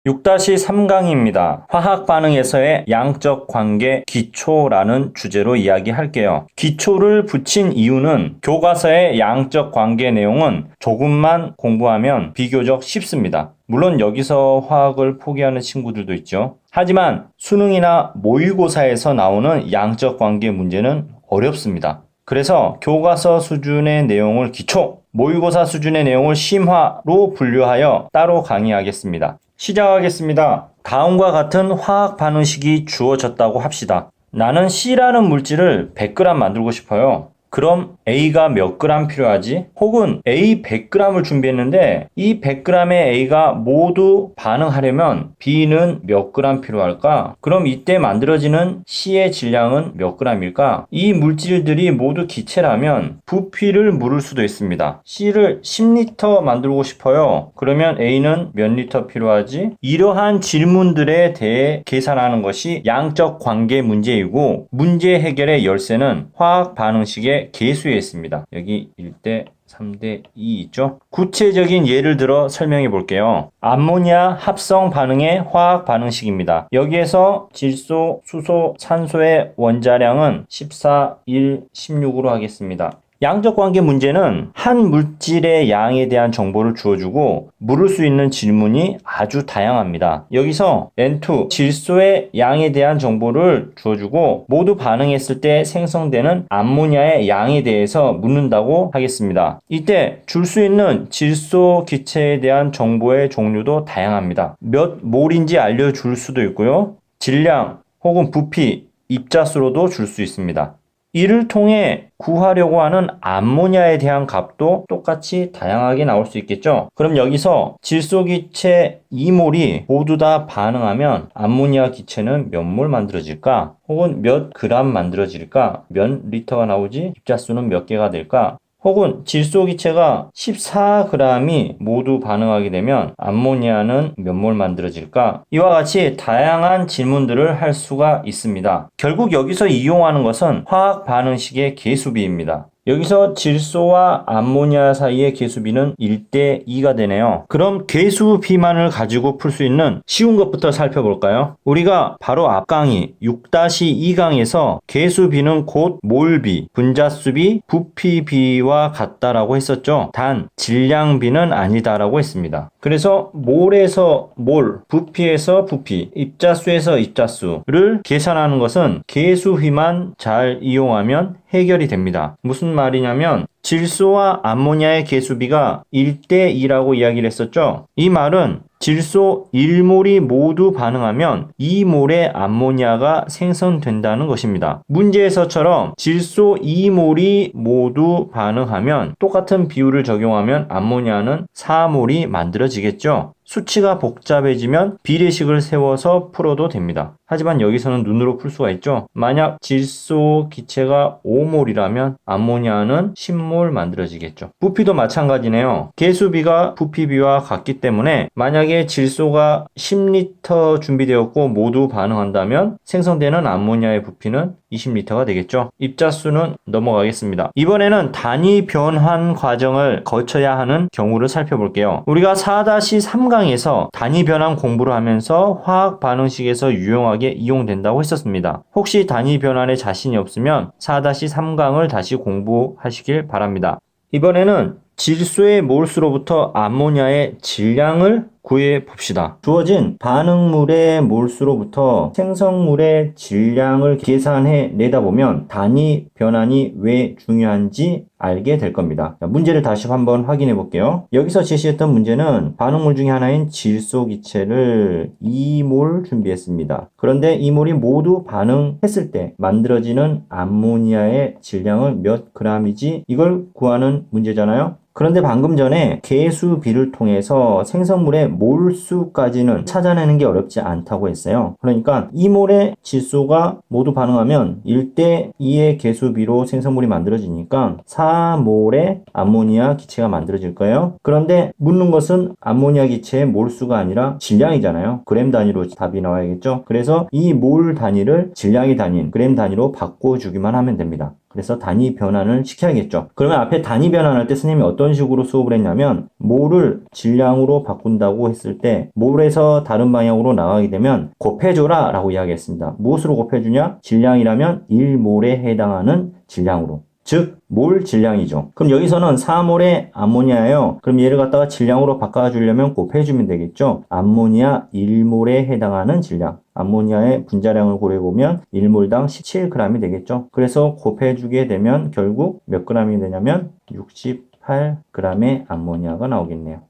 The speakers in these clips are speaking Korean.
6-3강입니다. 화학 반응에서의 양적 관계 기초라는 주제로 이야기할게요. 기초를 붙인 이유는 교과서의 양적 관계 내용은 조금만 공부하면 비교적 쉽습니다. 물론 여기서 화학을 포기하는 친구들도 있죠. 하지만 수능이나 모의고사에서 나오는 양적 관계 문제는 어렵습니다. 그래서 교과서 수준의 내용을 기초, 모의고사 수준의 내용을 심화로 분류하여 따로 강의하겠습니다. 시작하겠습니다. 다음과 같은 화학 반응식이 주어졌다고 합시다. 나는 C라는 물질을 100g 만들고 싶어요. 그럼 A가 몇 g 필요하지? 혹은 A 100g을 준비했는데 이 100g의 A가 모두 반응하려면 B는 몇 g 필요할까? 그럼 이때 만들어지는 C의 질량은 몇 g일까? 이 물질들이 모두 기체라면 부피를 물을 수도 있습니다. C를 10L 만들고 싶어요. 그러면 A는 몇 리터 필요하지? 이러한 질문들에 대해 계산하는 것이 양적 관계 문제이고, 문제 해결의 열쇠는 화학 반응식의 계수에 있습니다. 여기 1대 3대 2 있죠? 구체적인 예를 들어 설명해 볼게요. 암모니아 합성 반응의 화학 반응식입니다. 여기에서 질소, 수소, 산소의 원자량은 14, 1, 16으로 하겠습니다. 양적 관계 문제는 한 물질의 양에 대한 정보를 주어주고 물을 수 있는 질문이 아주 다양합니다. 여기서 N2, 질소의 양에 대한 정보를 주어주고 모두 반응했을 때 생성되는 암모니아의 양에 대해서 묻는다고 하겠습니다. 이때 줄 수 있는 질소 기체에 대한 정보의 종류도 다양합니다. 몇 몰인지 알려줄 수도 있고요. 질량 혹은 부피, 입자수로도 줄 수 있습니다. 이를 통해 구하려고 하는 암모니아에 대한 값도 똑같이 다양하게 나올 수 있겠죠. 그럼 여기서 질소 기체 2몰이 모두 다 반응하면 암모니아 기체는 몇 몰 만들어질까? 혹은 몇 그램 만들어질까? 몇 리터가 나오지? 입자수는 몇 개가 될까? 혹은 질소 기체가 14g이 모두 반응하게 되면 암모니아는 몇 몰 만들어질까? 이와 같이 다양한 질문들을 할 수가 있습니다. 결국 여기서 이용하는 것은 화학 반응식의 계수비입니다. 여기서 질소와 암모니아 사이의 계수비는 1대 2가 되네요. 그럼 계수비만을 가지고 풀 수 있는 쉬운 것부터 살펴볼까요? 우리가 바로 앞 강의 6-2강에서 계수비는 곧 몰비, 분자수비, 부피비와 같다라고 했었죠. 단 질량비는 아니다라고 했습니다. 그래서 몰에서 몰, 부피에서 부피, 입자수에서 입자수를 계산하는 것은 계수비만 잘 이용하면 해결이 됩니다. 무슨 말이냐면 질소와 암모니아의 계수비가 1대 2라고 이야기를 했었죠. 이 말은 질소 1몰이 모두 반응하면 2몰의 암모니아가 생성된다는 것입니다. 문제에서처럼 질소 2몰이 모두 반응하면 똑같은 비율을 적용하면 암모니아는 4몰이 만들어지겠죠. 수치가 복잡해지면 비례식을 세워서 풀어도 됩니다. 하지만 여기서는 눈으로 풀 수가 있죠. 만약 질소 기체가 5몰이라면 암모니아는 10몰 만들어지겠죠. 부피도 마찬가지네요. 계수비가 부피비와 같기 때문에 만약에 질소가 10리터 준비되었고 모두 반응한다면 생성되는 암모니아의 부피는 20리터가 되겠죠. 입자수는 넘어가겠습니다. 이번에는 단위 변환 과정을 거쳐야 하는 경우를 살펴볼게요. 우리가 4-3강에서 단위 변환 공부를 하면서 화학 반응식에서 유용하게 이용된다고 했었습니다. 혹시 단위 변환에 자신이 없으면 4-3강을 다시 공부하시길 바랍니다. 이번에는 질소의 몰수로부터 암모니아의 질량을 구해 봅시다. 주어진 반응물의 몰수로부터 생성물의 질량을 계산해 내다 보면 단위 변환이 왜 중요한지 알게 될 겁니다. 자, 문제를 다시 한번 확인해 볼게요. 여기서 제시했던 문제는 반응물 중에 하나인 질소 기체를 2몰 준비했습니다. 그런데 2몰이 모두 반응했을 때 만들어지는 암모니아의 질량은 몇 g이지? 이걸 구하는 문제잖아요. 그런데 방금 전에 계수비를 통해서 생성물의 몰수까지는 찾아내는 게 어렵지 않다고 했어요. 그러니까 2몰의 질소가 모두 반응하면 1대 2의 계수비로 생성물이 만들어지니까 4몰의 암모니아 기체가 만들어질 거예요. 그런데 묻는 것은 암모니아 기체의 몰수가 아니라 질량이잖아요. 그램 단위로 답이 나와야겠죠. 그래서 이 몰 단위를 질량의 단위인 그램 단위로 바꿔주기만 하면 됩니다. 그래서 단위 변환을 시켜야겠죠. 그러면 앞에 단위 변환할 때 스님이 어떤 식으로 수업을 했냐면 몰을 질량으로 바꾼다고 했을 때 몰에서 다른 방향으로 나가게 되면 곱해줘라 라고 이야기했습니다. 무엇으로 곱해주냐? 질량이라면 1몰에 해당하는 질량으로. 즉, 몰 질량이죠. 그럼 여기서는 4몰의 암모니아예요. 그럼 얘를 갖다가 질량으로 바꿔주려면 곱해주면 되겠죠. 암모니아 1몰에 해당하는 질량. 암모니아의 분자량을 고려해보면 1몰당 17g이 되겠죠. 그래서 곱해주게 되면 결국 몇 g이 되냐면 68g의 암모니아가 나오겠네요.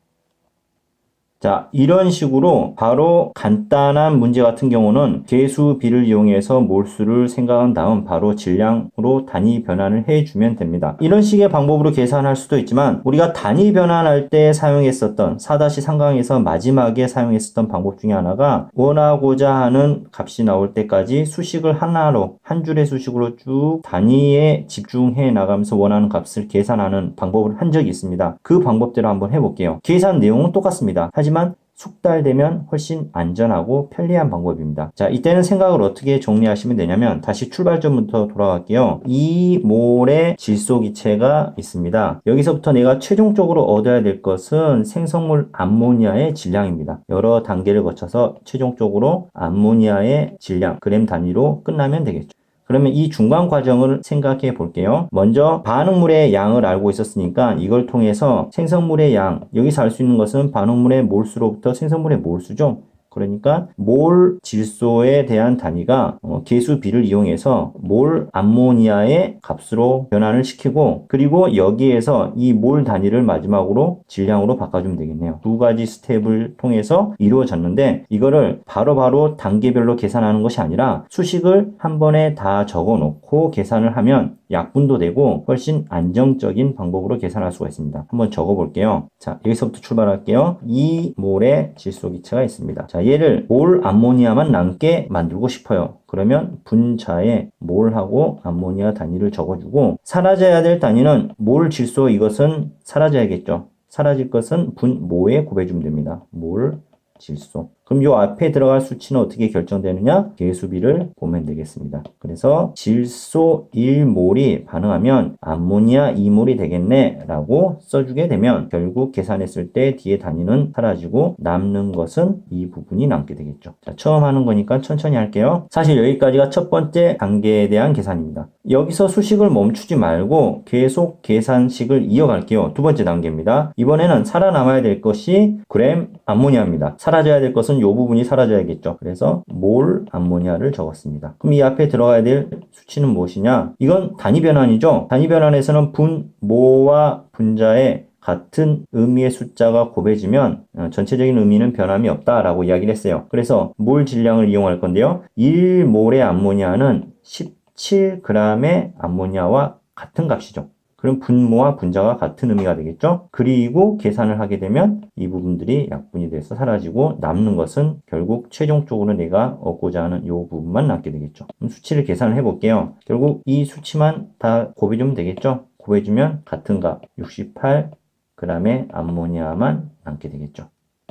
자, 이런 식으로 바로 간단한 문제 같은 경우는 계수 비를 이용해서 몰수를 생각한 다음 바로 질량으로 단위 변환을 해주면 됩니다. 이런 식의 방법으로 계산할 수도 있지만 우리가 단위 변환할 때 사용했었던 4-3강에서 마지막에 사용했었던 방법 중에 하나가 원하고자 하는 값이 나올 때까지 수식을 하나로 한 줄의 수식으로 쭉 단위에 집중해 나가면서 원하는 값을 계산하는 방법을 한 적이 있습니다. 그 방법대로 한번 해볼게요. 계산 내용은 똑같습니다. 하지만 숙달되면 훨씬 안전하고 편리한 방법입니다. 자, 이때는 생각을 어떻게 정리하시면 되냐면 다시 출발점부터 돌아갈게요. 이 몰의 질소기체가 있습니다. 여기서부터 내가 최종적으로 얻어야 될 것은 생성물 암모니아의 질량입니다. 여러 단계를 거쳐서 최종적으로 암모니아의 질량, 그램 단위로 끝나면 되겠죠. 그러면 이 중간 과정을 생각해 볼게요. 먼저 반응물의 양을 알고 있었으니까 이걸 통해서 생성물의 양, 여기서 알 수 있는 것은 반응물의 몰수로부터 생성물의 몰수죠. 그러니까 몰 질소에 대한 단위가 계수 비를 이용해서 몰 암모니아의 값으로 변환을 시키고 그리고 여기에서 이 몰 단위를 마지막으로 질량으로 바꿔주면 되겠네요. 두 가지 스텝을 통해서 이루어졌는데 이거를 바로바로 단계별로 계산하는 것이 아니라 수식을 한 번에 다 적어 놓고 계산을 하면 약분도 되고 훨씬 안정적인 방법으로 계산할 수가 있습니다. 한번 적어 볼게요. 자, 여기서부터 출발할게요. 2몰의 질소기체가 있습니다. 자, 얘를 몰 암모니아만 남게 만들고 싶어요. 그러면 분자에 몰하고 암모니아 단위를 적어주고 사라져야 될 단위는 몰 질소 이것은 사라져야겠죠. 사라질 것은 분모에 곱해주면 됩니다. 몰 질소. 그럼 요 앞에 들어갈 수치는 어떻게 결정되느냐? 계수비를 보면 되겠습니다. 그래서 질소 1몰이 반응하면 암모니아 2몰이 되겠네 라고 써주게 되면 결국 계산했을 때 뒤에 단위는 사라지고 남는 것은 이 부분이 남게 되겠죠. 자, 처음 하는 거니까 천천히 할게요. 사실 여기까지가 첫 번째 단계에 대한 계산입니다. 여기서 수식을 멈추지 말고 계속 계산식을 이어갈게요. 두 번째 단계입니다. 이번에는 살아남아야 될 것이 그램 암모니아입니다. 사라져야 될 것은 이 부분이 사라져야겠죠. 그래서 몰 암모니아를 적었습니다. 그럼 이 앞에 들어가야 될 수치는 무엇이냐? 이건 단위 변환이죠. 단위 변환에서는 분모와 분자의 같은 의미의 숫자가 곱해지면 전체적인 의미는 변함이 없다라고 이야기를 했어요. 그래서 몰 질량을 이용할 건데요. 1몰의 암모니아는 17g의 암모니아와 같은 값이죠. 그럼 분모와 분자가 같은 의미가 되겠죠? 그리고 계산을 하게 되면 이 부분들이 약분이 돼서 사라지고 남는 것은 결국 최종적으로 내가 얻고자 하는 이 부분만 남게 되겠죠. 그럼 수치를 계산을 해볼게요. 결국 이 수치만 다 곱해주면 되겠죠? 곱해주면 같은 값 68g의 암모니아만 남게 되겠죠.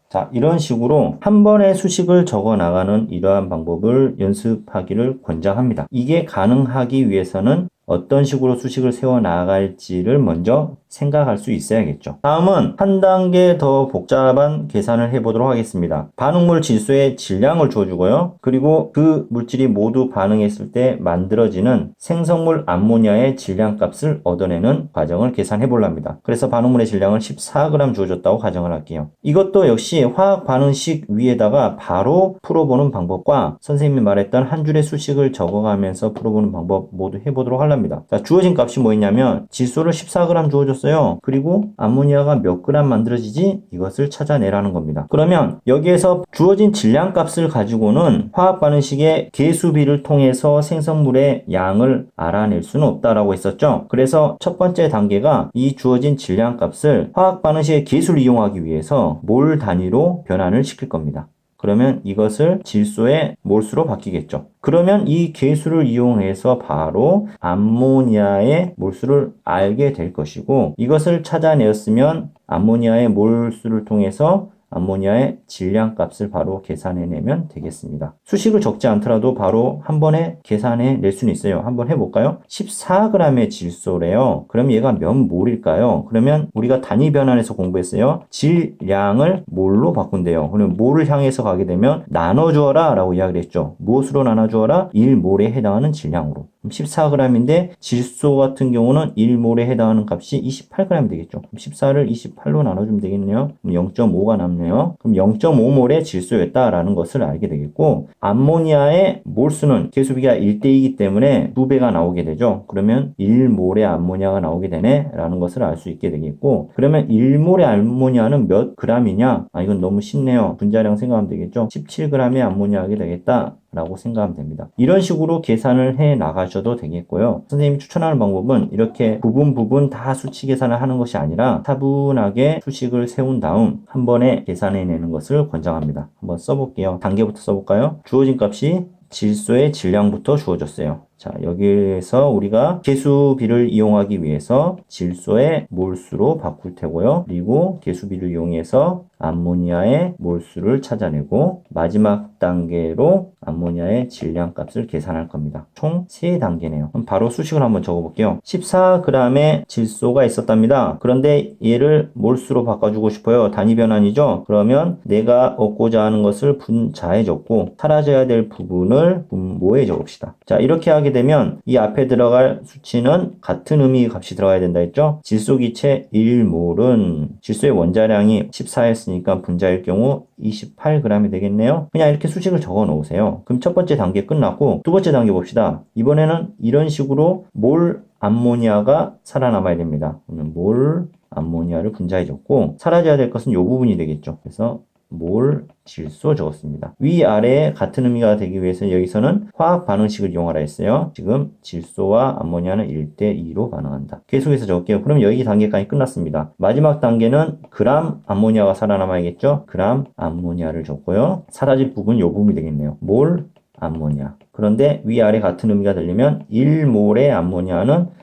자, 이런 식으로 한 번에 수식을 적어 나가는 이러한 방법을 연습하기를 권장합니다. 이게 가능하기 위해서는 어떤 식으로 수식을 세워 나갈지를 먼저 생각할 수 있어야겠죠. 다음은 한 단계 더 복잡한 계산을 해보도록 하겠습니다. 반응물 질소의 질량을 주어주고요. 그리고 그 물질이 모두 반응했을 때 만들어지는 생성물 암모니아의 질량값을 얻어내는 과정을 계산해 보랍니다. 그래서 반응물의 질량을 14g 주어졌다고 가정을 할게요. 이것도 역시 화학 반응식 위에다가 바로 풀어보는 방법과 선생님이 말했던 한 줄의 수식을 적어가면서 풀어보는 방법 모두 해보도록 하랍니다. 자, 주어진 값이 뭐였냐면 질소를 14g 주어줬어요. 그리고 암모니아가 몇 g 만들어지지? 이것을 찾아내라는 겁니다. 그러면 여기에서 주어진 질량 값을 가지고는 화학 반응식의 계수비를 통해서 생성물의 양을 알아낼 수는 없다라고 했었죠. 그래서 첫 번째 단계가 이 주어진 질량 값을 화학 반응식의 계수를 이용하기 위해서 몰 단위로 변환을 시킬 겁니다. 그러면 이것을 질소의 몰수로 바뀌겠죠. 그러면 이 계수를 이용해서 바로 암모니아의 몰수를 알게 될 것이고 이것을 찾아내었으면 암모니아의 몰수를 통해서 암모니아의 질량 값을 바로 계산해내면 되겠습니다. 수식을 적지 않더라도 바로 한 번에 계산해낼 수는 있어요. 한번 해볼까요? 14g의 질소래요. 그럼 얘가 몇 몰일까요? 그러면 우리가 단위 변환해서 공부했어요. 질량을 몰로 바꾼대요. 그러면 몰을 향해서 가게 되면 나눠주어라 라고 이야기를 했죠. 무엇으로 나눠주어라? 1몰에 해당하는 질량으로. 14g인데 질소 같은 경우는 1몰에 해당하는 값이 28g이 되겠죠. 14를 28로 나눠주면 되겠네요. 그럼 0.5가 남네요. 그럼 0.5몰의 질소였다라는 것을 알게 되겠고, 암모니아의 몰수는 계수비가 1대2이기 때문에 2배가 나오게 되죠. 그러면 1몰의 암모니아가 나오게 되네 라는 것을 알 수 있게 되겠고, 그러면 1몰의 암모니아는 몇 g이냐? 이건 너무 쉽네요. 분자량 생각하면 되겠죠. 17g의 암모니아가 되겠다 라고 생각하면 됩니다. 이런 식으로 계산을 해 나가셔도 되겠고요. 선생님이 추천하는 방법은 이렇게 부분 다 수치 계산을 하는 것이 아니라 차분하게 수식을 세운 다음 한 번에 계산해내는 것을 권장합니다. 한번 써볼게요. 단계부터 써볼까요? 주어진 값이 질소의 질량부터 주어졌어요. 자, 여기에서 우리가 계수비를 이용하기 위해서 질소의 몰수로 바꿀 테고요. 그리고 계수비를 이용해서 암모니아의 몰수를 찾아내고 마지막 단계로 암모니아의 질량 값을 계산할 겁니다. 총 3단계네요. 그럼 바로 수식을 한번 적어볼게요. 14g의 질소가 있었답니다. 그런데 얘를 몰수로 바꿔주고 싶어요. 단위 변환이죠? 그러면 내가 얻고자 하는 것을 분자에 적고 사라져야 될 부분을 분모에 적읍시다. 자, 이렇게 하게 되면 이 앞에 들어갈 수치는 같은 의미의 값이 들어가야 된다 했죠? 질소기체 1몰은 질소의 원자량이 14였으니까 분자일 경우 28g이 되겠네요. 그냥 이렇게 수식을 적어 놓으세요. 그럼 첫 번째 단계 끝났고 두 번째 단계 봅시다. 이번에는 이런 식으로 몰 암모니아가 살아남아야 됩니다. 그러면 몰 암모니아를 분자에 적고 사라져야 될 것은 이 부분이 되겠죠. 그래서 몰 질소 적었습니다. 위아래에 같은 의미가 되기 위해서 여기서는 화학 반응식을 이용하라 했어요. 지금 질소와 암모니아는 1대2로 반응한다. 계속해서 적을게요. 그럼 여기 단계까지 끝났습니다. 마지막 단계는 그람 암모니아가 살아남아야겠죠. 그람 암모니아를 적고요. 사라질 부분 이 부분이 되겠네요. 몰 암모니아. 그런데 위아래 같은 의미가 되려면 1몰의 암모니아는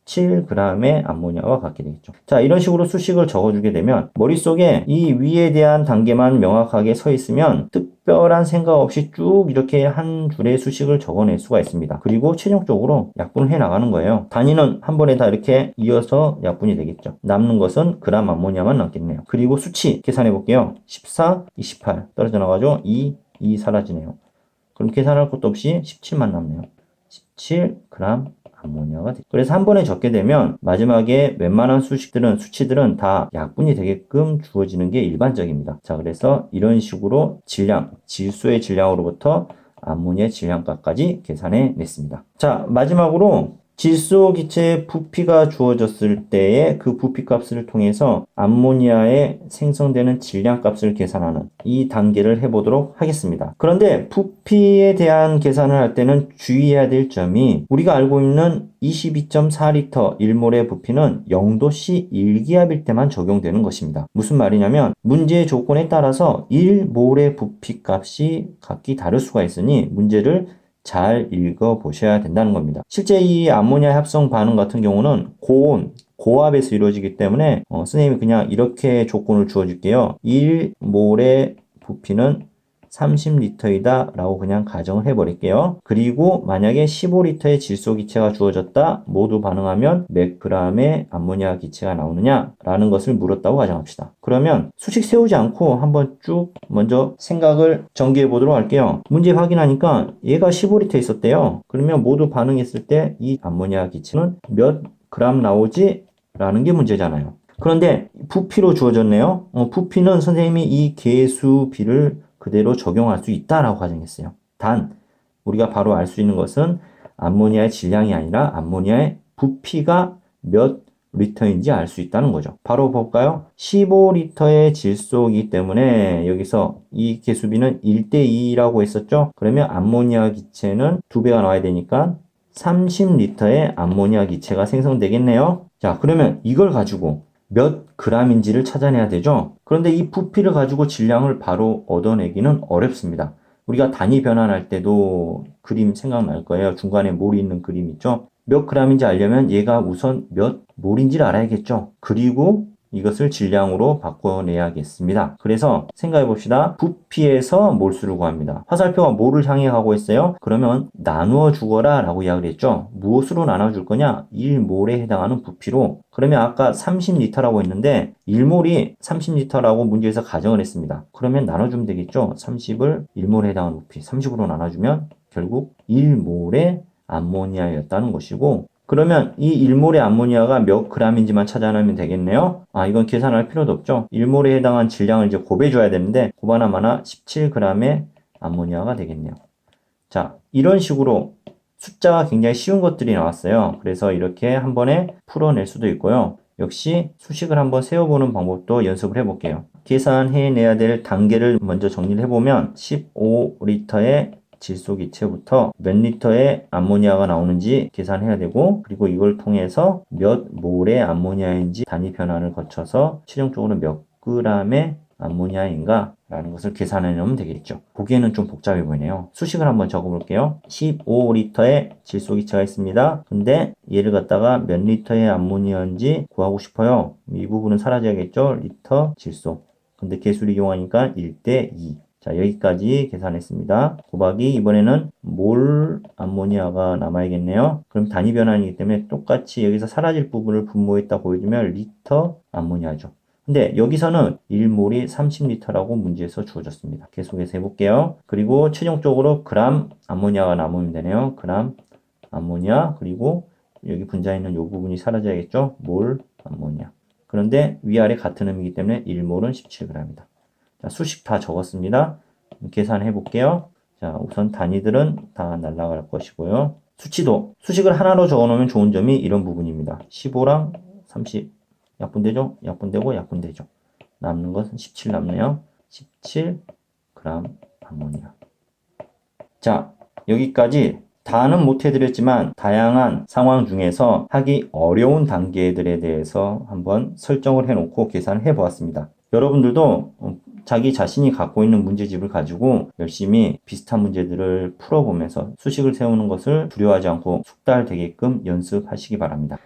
17g의 암모니아와 같게 되겠죠. 자, 이런 식으로 수식을 적어주게 되면 머릿속에 이 위에 대한 단계만 명확하게 서 있으면 특별한 생각 없이 쭉 이렇게 한 줄의 수식을 적어낼 수가 있습니다. 그리고 최종적으로 약분을 해 나가는 거예요. 단위는 한 번에 다 이렇게 이어서 약분이 되겠죠. 남는 것은 그람 암모니아만 남겠네요. 그리고 수치 계산해 볼게요. 14, 28 떨어져 나가죠. 2 사라지네요. 그럼 계산할 것도 없이 17만 남네요. 17g 암모니아가 되죠. 그래서 한 번에 적게 되면 마지막에 웬만한 수치들은 다 약분이 되게끔 주어지는 게 일반적입니다. 자, 그래서 이런 식으로 질소의 질량으로부터 암모니아의 질량값까지 계산해 냈습니다. 자, 마지막으로 질소 기체의 부피가 주어졌을 때의 그 부피 값을 통해서 암모니아에 생성되는 질량 값을 계산하는 이 단계를 해보도록 하겠습니다. 그런데 부피에 대한 계산을 할 때는 주의해야 될 점이 우리가 알고 있는 22.4L 1몰의 부피는 0도씨 1기압일 때만 적용되는 것입니다. 무슨 말이냐면 문제의 조건에 따라서 1몰의 부피 값이 각기 다를 수가 있으니 문제를 잘 읽어보셔야 된다는 겁니다. 실제 이 암모니아 합성 반응 같은 경우는 고온, 고압에서 이루어지기 때문에 선생님이 그냥 이렇게 조건을 주어줄게요. 1몰의 부피는 30L이다 라고 그냥 가정을 해버릴게요. 그리고 만약에 15L의 질소 기체가 주어졌다. 모두 반응하면 몇 g의 암모니아 기체가 나오느냐 라는 것을 물었다고 가정합시다. 그러면 수식 세우지 않고 한번 쭉 먼저 생각을 전개해 보도록 할게요. 문제 확인하니까 얘가 15L 있었대요. 그러면 모두 반응했을 때 이 암모니아 기체는 몇 g 나오지? 라는 게 문제잖아요. 그런데 부피로 주어졌네요. 부피는 선생님이 이 계수비를 그대로 적용할 수 있다라고 가정했어요. 단 우리가 바로 알 수 있는 것은 암모니아의 질량이 아니라 암모니아의 부피가 몇 리터인지 알 수 있다는 거죠. 바로 볼까요? 15L의 질소이기 때문에 여기서 이 계수비는 1대2라고 했었죠. 그러면 암모니아 기체는 2배가 나와야 되니까 30L의 암모니아 기체가 생성되겠네요. 자, 그러면 이걸 가지고 몇 g인지를 찾아내야 되죠. 그런데 이 부피를 가지고 질량을 바로 얻어내기는 어렵습니다. 우리가 단위 변환할 때도 그림 생각날 거예요. 중간에 몰이 있는 그림 있죠. 몇 g인지 알려면 얘가 우선 몇 몰인지를 알아야겠죠. 그리고 이것을 질량으로 바꿔내야겠습니다. 그래서 생각해 봅시다. 부피에서 몰수를 구합니다. 화살표가 뭐를 향해 가고 있어요? 그러면 나누어 주거라 라고 이야기를 했죠. 무엇으로 나눠줄 거냐? 1몰에 해당하는 부피로. 그러면 아까 30리터라고 했는데 1몰이 30리터라고 문제에서 가정을 했습니다. 그러면 나눠주면 되겠죠. 30을 1몰에 해당하는 부피 30으로 나눠주면 결국 1몰의 암모니아였다는 것이고, 그러면 이 1몰의 암모니아가 몇 g인지만 찾아내면 되겠네요. 이건 계산할 필요도 없죠. 1몰에 해당한 질량을 이제 곱해줘야 되는데 곱하나마나 17g의 암모니아가 되겠네요. 자, 이런 식으로 숫자가 굉장히 쉬운 것들이 나왔어요. 그래서 이렇게 한 번에 풀어낼 수도 있고요. 역시 수식을 한번 세워보는 방법도 연습을 해볼게요. 계산해내야 될 단계를 먼저 정리를 해보면 15리터의 질소기체부터 몇 리터의 암모니아가 나오는지 계산해야 되고, 그리고 이걸 통해서 몇 몰의 암모니아인지 단위 변환을 거쳐서 최종적으로 몇 g의 암모니아인가 라는 것을 계산해 놓으면 되겠죠. 보기에는 좀 복잡해 보이네요. 수식을 한번 적어 볼게요. 15리터의 질소기체가 있습니다. 근데 얘를 갖다가 몇 리터의 암모니아인지 구하고 싶어요. 이 부분은 사라져야겠죠. 리터 질소. 근데 계수를 이용하니까 1대2. 자, 여기까지 계산했습니다. 곱하기 이번에는 몰 암모니아가 남아야겠네요. 그럼 단위 변환이기 때문에 똑같이 여기서 사라질 부분을 분모했다 보여주면 리터 암모니아죠. 근데 여기서는 1몰이 30리터라고 문제에서 주어졌습니다. 계속해서 해볼게요. 그리고 최종적으로 그람 암모니아가 남으면 되네요. 그람 암모니아, 그리고 여기 분자에 있는 이 부분이 사라져야겠죠. 몰 암모니아. 그런데 위아래 같은 음이기 때문에 1몰은 17g이다. 자, 수식 다 적었습니다. 계산해 볼게요. 자, 우선 단위들은 다 날아갈 것이고요. 수치도 수식을 하나로 적어 놓으면 좋은 점이 이런 부분입니다. 15랑 30 약분되죠? 약분되고 약분되죠. 남는 것은 17 남네요. 17g 암모니아. 자, 여기까지 다는 못 해드렸지만 다양한 상황 중에서 하기 어려운 단계들에 대해서 한번 설정을 해놓고 계산을 해보았습니다. 여러분들도 자기 자신이 갖고 있는 문제집을 가지고 열심히 비슷한 문제들을 풀어보면서 수식을 세우는 것을 두려워하지 않고 숙달되게끔 연습하시기 바랍니다.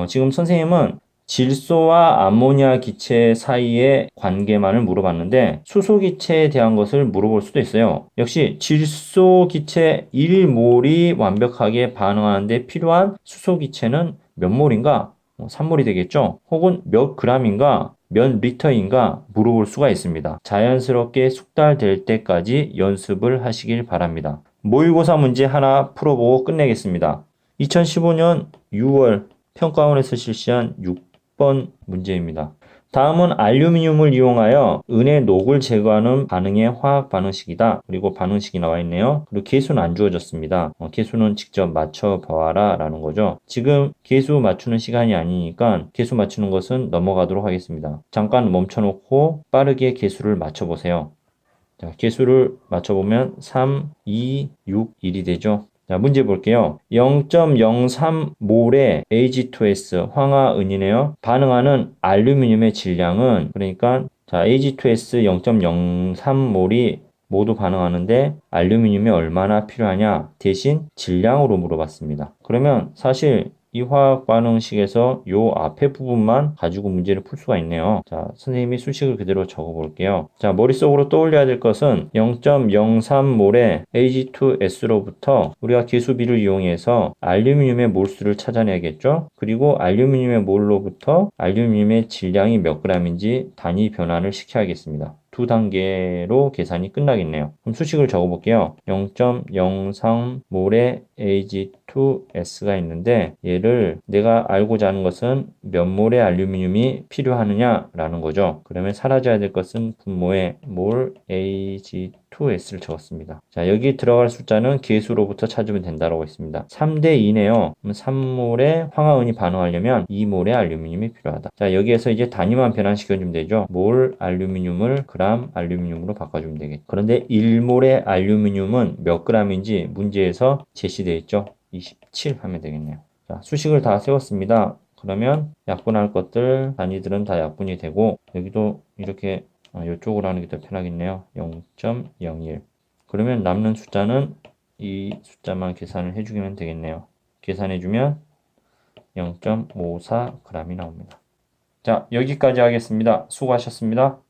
지금 선생님은 질소와 암모니아 기체 사이의 관계만을 물어봤는데 수소 기체에 대한 것을 물어볼 수도 있어요. 역시 질소 기체 1몰이 완벽하게 반응하는데 필요한 수소 기체는 몇 몰인가? 3몰이 되겠죠? 혹은 몇 g인가? 몇 리터인가 물어볼 수가 있습니다. 자연스럽게 숙달될 때까지 연습을 하시길 바랍니다. 모의고사 문제 하나 풀어보고 끝내겠습니다. 2015년 6월 평가원에서 실시한 6번 문제입니다. 다음은 알루미늄을 이용하여 은의 녹을 제거하는 반응의 화학 반응식이다. 그리고 반응식이 나와 있네요. 그리고 계수는 안 주어졌습니다. 계수는 직접 맞춰봐라 라는 거죠. 지금 계수 맞추는 시간이 아니니까 계수 맞추는 것은 넘어가도록 하겠습니다. 잠깐 멈춰놓고 빠르게 계수를 맞춰보세요. 자, 계수를 맞춰보면 3, 2, 6, 1이 되죠. 자, 문제 볼게요. 0.03몰의 Ag2S 황화은이네요. 반응하는 알루미늄의 질량은, 그러니까 자, Ag2S 0.03몰이 모두 반응하는데 알루미늄이 얼마나 필요하냐? 대신 질량으로 물어봤습니다. 그러면 사실 이 화학 반응식에서 요 앞에 부분만 가지고 문제를 풀 수가 있네요. 자, 선생님이 수식을 그대로 적어 볼게요. 자, 머릿속으로 떠올려야 될 것은 0.03몰의 Ag2S로부터 우리가 계수비를 이용해서 알루미늄의 몰수를 찾아내야겠죠? 그리고 알루미늄의 몰로부터 알루미늄의 질량이 몇 g인지 단위 변환을 시켜야겠습니다. 두 단계로 계산이 끝나겠네요. 그럼 수식을 적어볼게요. 0.03몰의 Ag2S가 있는데 얘를 내가 알고자 하는 것은 몇 몰의 알루미늄이 필요하느냐라는 거죠. 그러면 사라져야 될 것은 분모의 몰 Ag2S를 적었습니다. 자, 여기 들어갈 숫자는 계수로부터 찾으면 된다고 했습니다. 3대2네요. 그럼 3몰의 황화은이 반응하려면 2몰의 알루미늄이 필요하다. 자, 여기에서 이제 단위만 변환시켜주면 되죠. 몰 알루미늄을 그람 알루미늄으로 바꿔주면 되겠죠. 그런데 1몰의 알루미늄은 몇 g인지 문제에서 제시되어 있죠. 27 하면 되겠네요. 자, 수식을 다 세웠습니다. 그러면 약분할 것들 단위들은 다 약분이 되고 여기도 이렇게 이쪽으로 하는 게 더 편하겠네요. 0.01. 그러면 남는 숫자는 이 숫자만 계산을 해주면 되겠네요. 계산해주면 0.54g이 나옵니다. 자, 여기까지 하겠습니다. 수고하셨습니다.